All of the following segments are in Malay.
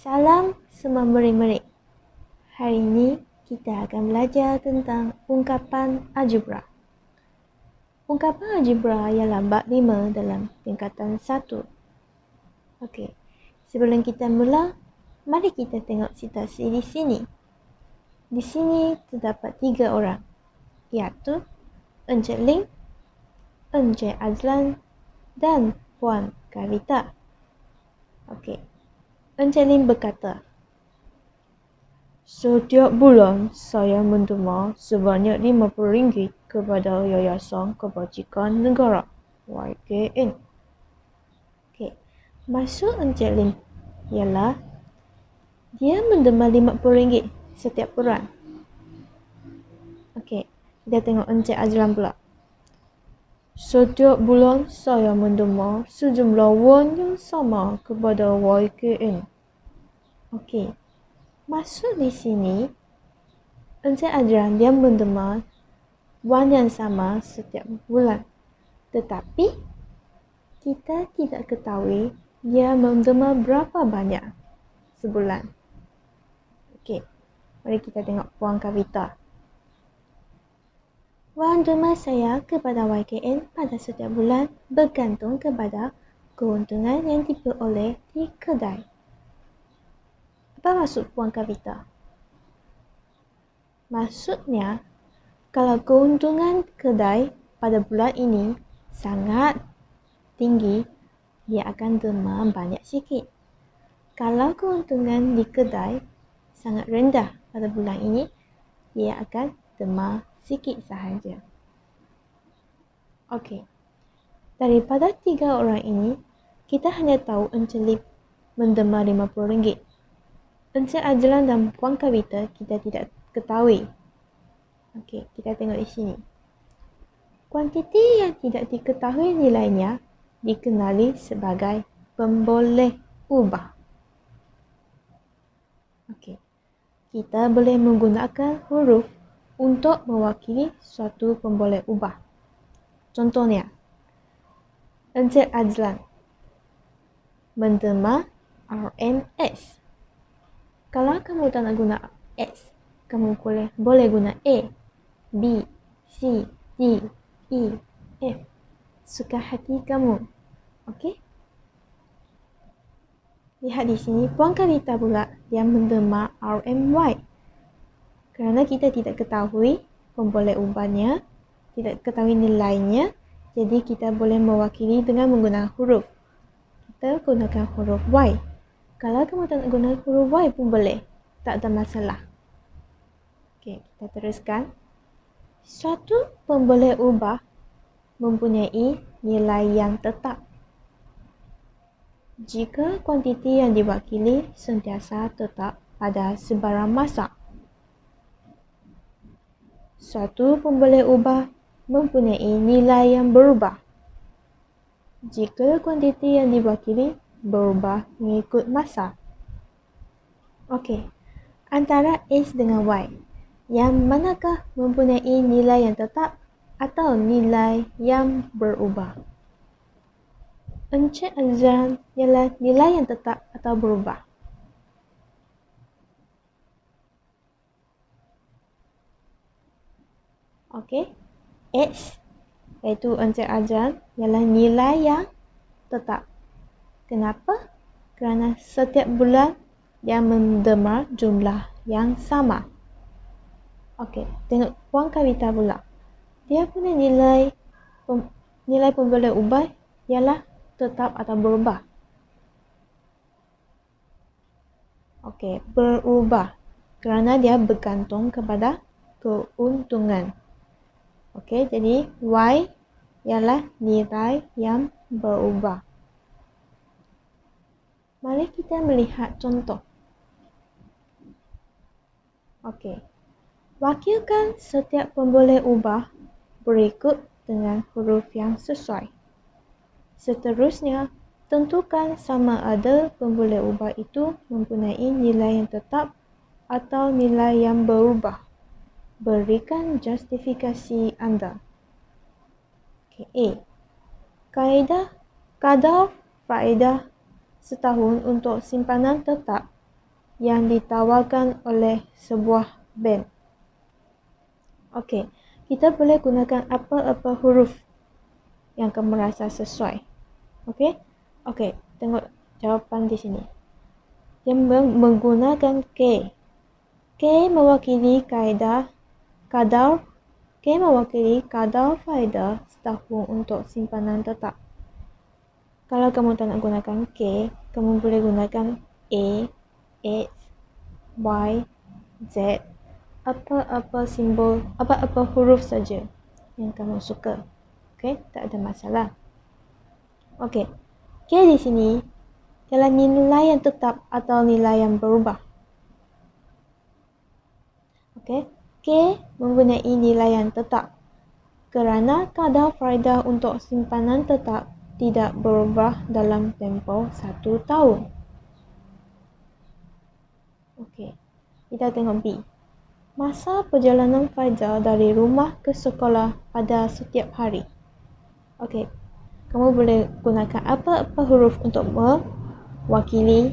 Salam semua murid-murid. Hari ini kita akan belajar tentang ungkapan algebra. Ungkapan algebra ialah bab 5 dalam tingkatan 1. Okey. Sebelum kita mula, mari kita tengok situasi di sini. Di sini terdapat 3 orang, iaitu Encik Ling, Encik Azlan dan Puan Kavita. Okey. Encik Ling berkata, setiap bulan saya menerima sebanyak RM50 kepada Yayasan Kebajikan Negara YKN. Okey. Maksud Encik Ling ialah dia menerima RM50 setiap bulan. Okey. Kita tengok Encik Azlan pula. Setiap bulan saya menerima sejumlah wang yang sama kepada YKN. Okey. Maksud di sini, Encik Azlan dia menerima wang yang sama setiap bulan. Tetapi, kita tidak ketahui dia menerima berapa banyak sebulan. Okey, mari kita tengok Puan Kavita. Wang derma saya kepada YKN pada setiap bulan bergantung kepada keuntungan yang diperoleh di kedai. Apa maksud Puan Kavita? Maksudnya, kalau keuntungan kedai pada bulan ini sangat tinggi, dia akan derma banyak sikit. Kalau keuntungan di kedai sangat rendah pada bulan ini, dia akan derma sikit sahaja. Okey. Daripada 3 orang ini, kita hanya tahu Encik Lim menderma RM50. Encik Azlan dan Puan Kavita kita tidak ketahui. Okey, kita tengok di sini. Kuantiti yang tidak diketahui nilainya dikenali sebagai pemboleh ubah. Okey. Kita boleh menggunakan huruf untuk mewakili suatu pemboleh ubah. Contohnya, Encik Azlan menderma RMS. Kalau kamu tak nak guna X, kamu boleh guna A, B, C, D, E, F. Suka hati kamu. Okey? Lihat di sini, Puan Kavita pula yang menderma RMY. Kerana kita tidak ketahui pemboleh ubahnya, tidak ketahui nilainya, jadi kita boleh mewakili dengan menggunakan huruf. Kita gunakan huruf Y. Kalau kamu tak nak guna huruf Y pun boleh. Tak ada masalah. Okey, kita teruskan. Suatu pemboleh ubah mempunyai nilai yang tetap jika kuantiti yang diwakili sentiasa tetap pada sebarang masa. Suatu pemboleh ubah mempunyai nilai yang berubah jika kuantiti yang diwakili berubah mengikut masa. Okey, antara X dengan Y, yang manakah mempunyai nilai yang tetap atau nilai yang berubah? Encik Azlan ialah nilai yang tetap atau berubah. Okey, X iaitu Encik Azlan ialah nilai yang tetap. Kenapa? Kerana setiap bulan dia menderma jumlah yang sama. Okey, tengok Puan Kavita pula. Dia punya nilai pemboleh ubah ialah tetap atau berubah. Okey, berubah kerana dia bergantung kepada keuntungan. Okey, jadi Y ialah nilai yang berubah. Mari kita melihat contoh. Okey. Wakilkan setiap pemboleh ubah berikut dengan huruf yang sesuai. Seterusnya, tentukan sama ada pemboleh ubah itu mempunyai nilai yang tetap atau nilai yang berubah. Berikan justifikasi anda. Okay, A. Kadar faedah setahun untuk simpanan tetap yang ditawarkan oleh sebuah bank. Okey, kita boleh gunakan apa-apa huruf yang kamu rasa sesuai. Okey? Okey, tengok jawapan di sini. Dia menggunakan K. K mewakili kadar faedah setahun untuk simpanan tetap. Kalau kamu tak nak gunakan K, kamu boleh gunakan A, X, Y, Z, apa-apa simbol, apa-apa huruf saja yang kamu suka. Okey, tak ada masalah. Okey, K di sini ialah nilai yang tetap atau nilai yang berubah. Okey, K mempunyai nilai yang tetap kerana kadar faedah untuk simpanan tetap tidak berubah dalam tempoh 1 tahun. Okey, kita tengok B. Masa perjalanan faedah dari rumah ke sekolah pada setiap hari. Okey, kamu boleh gunakan apa-apa huruf untuk mewakili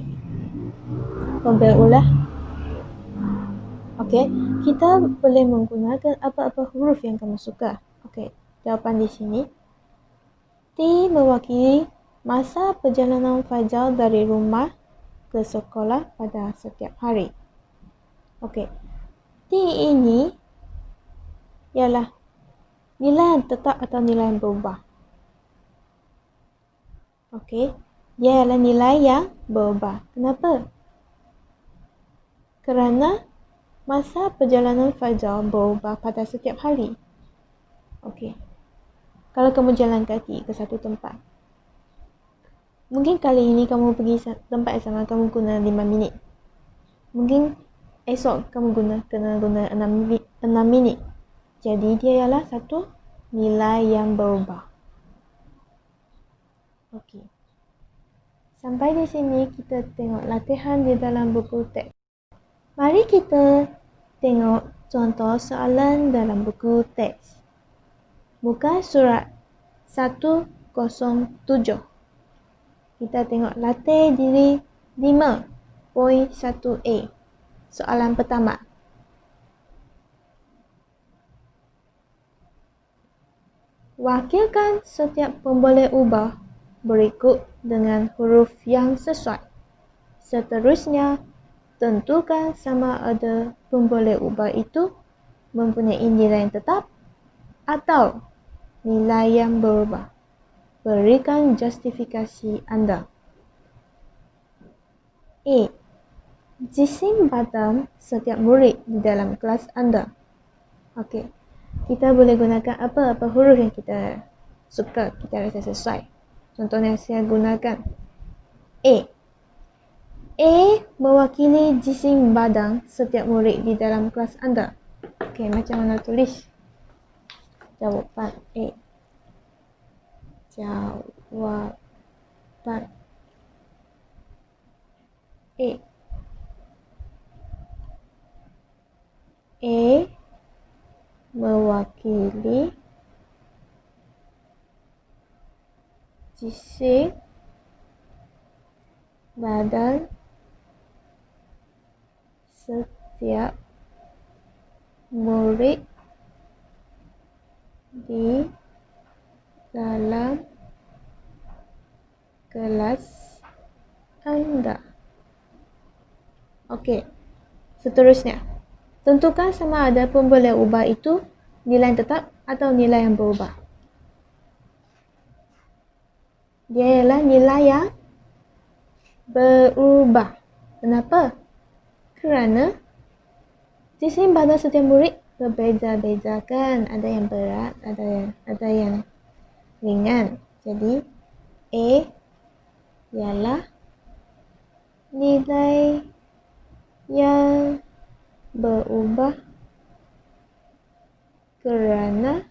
pemberi ulah. Okey, kita boleh menggunakan apa-apa huruf yang kamu suka. Okey, jawapan di sini. T mewakili masa perjalanan Faizal dari rumah ke sekolah pada setiap hari. Okey, T ini ialah nilai yang tetap atau nilai yang berubah. Okey, dia ialah nilai yang berubah. Kenapa? Kerana masa perjalanan Faizal berubah pada setiap hari. Okey. Kalau kamu jalan kaki ke satu tempat, mungkin kali ini kamu pergi tempat yang sama, kamu guna 5 minit. Mungkin esok kamu kena guna 6 minit. Jadi dia ialah satu nilai yang berubah. Okey. Sampai di sini kita tengok latihan di dalam buku teks. Mari kita tengok contoh soalan dalam buku teks. Buka surat 107. Kita tengok latih diri 5.1a. Soalan pertama. Wakilkan setiap pemboleh ubah berikut dengan huruf yang sesuai. Seterusnya, tentukan sama ada pemboleh ubah itu mempunyai nilai yang tetap atau nilai yang berubah. Berikan justifikasi anda. A. Jisim badan setiap murid di dalam kelas anda. Okey, kita boleh gunakan apa-apa huruf yang kita suka, kita rasa sesuai. Contohnya saya gunakan A. A mewakili jisim badan setiap murid di dalam kelas anda. Okey, macam mana tulis jawapan A? Jawapan A. A mewakili jisim badan setiap murid di dalam kelas anda. Okey, seterusnya. Tentukan sama ada pemboleh ubah itu nilai yang tetap atau nilai yang berubah. Dia ialah nilai yang berubah. Kenapa? Kerana jisim badan setiap murid berbeza-beza kan. Ada yang berat, ada yang ringan. Jadi A ialah nilai yang berubah kerana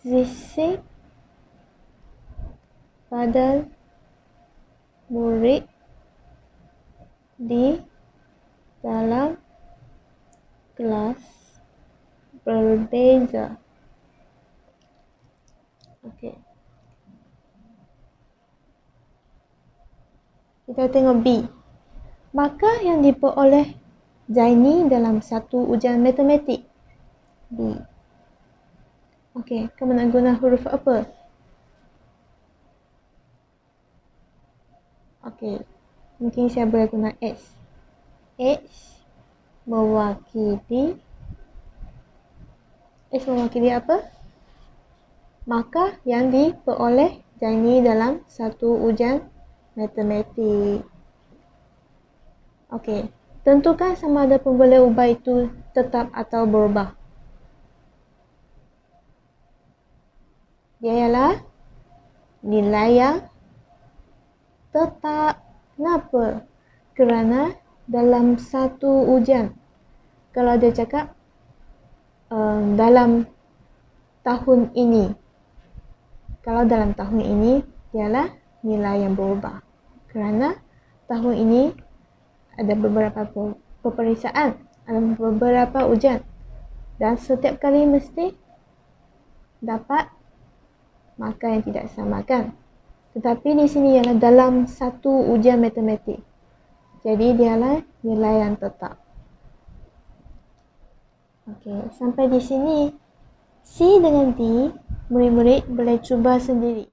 jisim badan murid di dalam kelas berbeza. Okey. Kita tengok B. Markah yang diperoleh Zaini dalam satu ujian matematik. B. Okey, kamu nak guna huruf apa? Okey, mungkin saya boleh guna X. X mewakili apa? Markah yang diperoleh Zaini dalam satu ujian matematik. Okey, tentukan sama ada pemboleh ubah itu tetap atau berubah. Dia ialah nilai yang tetap. Kenapa? Kerana dalam satu ujian, kalau dia cakap dalam tahun ini, kalau dalam tahun ini ialah nilai yang berubah. Kerana tahun ini ada beberapa peperiksaan, ada beberapa ujian, dan setiap kali mesti dapat markah yang tidak samakan. Tetapi di sini ialah dalam satu ujian matematik. Jadi dialah nilai yang tetap. Okey, sampai di sini C dengan D, murid-murid boleh cuba sendiri.